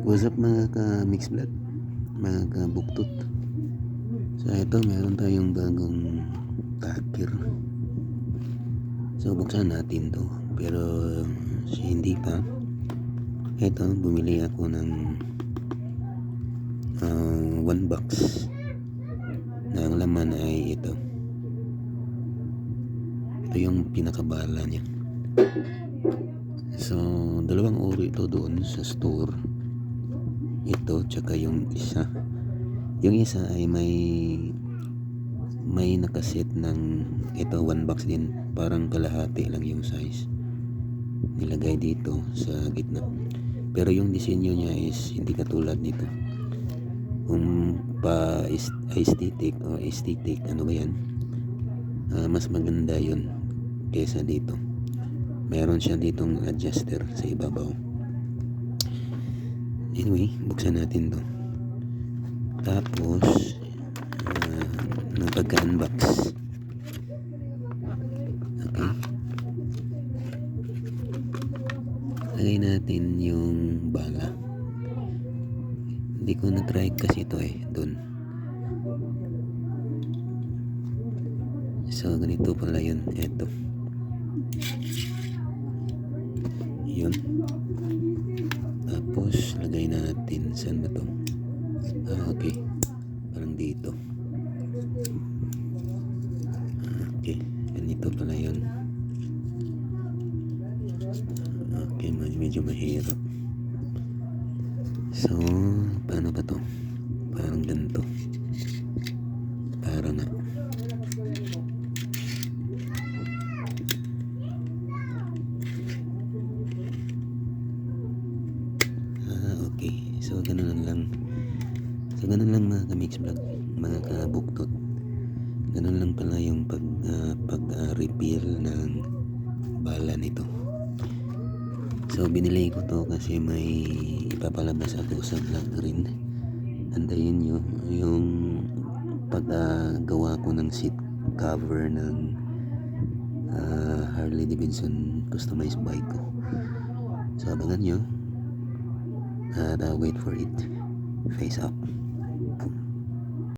What's up mga ka-mix vlog, mga ka-buktot. So ito, meron tayong bagong takir. So buksan natin to. Pero hindi pa. Ito, bumili ako ng 1 box na ang laman ay ito. Ito yung pinakabala niya. So dalawang uri ito doon sa store. Ito tsaka yung isa ay may nakaset ng ito 1 box din, parang kalahati lang yung size nilagay dito sa gitna, pero yung disenyo niya is hindi katulad nito. Kung pa aesthetic ano ba yan, mas maganda yun kesa dito. Meron siya ditong adjuster sa ibabaw. Anyway, buksan natin to. Tapos ng pagka-unbox, okay, lagay natin yung bala. Hindi ko na-try kasi ito dun. So ganito pala yun. Eto yun. Tapos lagay natin, saan ba to? Okay, parang dito. Okay, ganito pala yun. Okay, medyo mahirap. So paano ba to? Parang ganito. Parang okay. So ganun lang mga ka-mix vlog, mga kabuktot. Ganun lang pala yung pag-repair ng bala nito. So binili ko to kasi may ipapalabas ako sa vlog rin. Antayin nyo yung paggawa ko ng seat cover ng Harley Davidson customized bike ko. So abangan nyo at wait for it. Face up.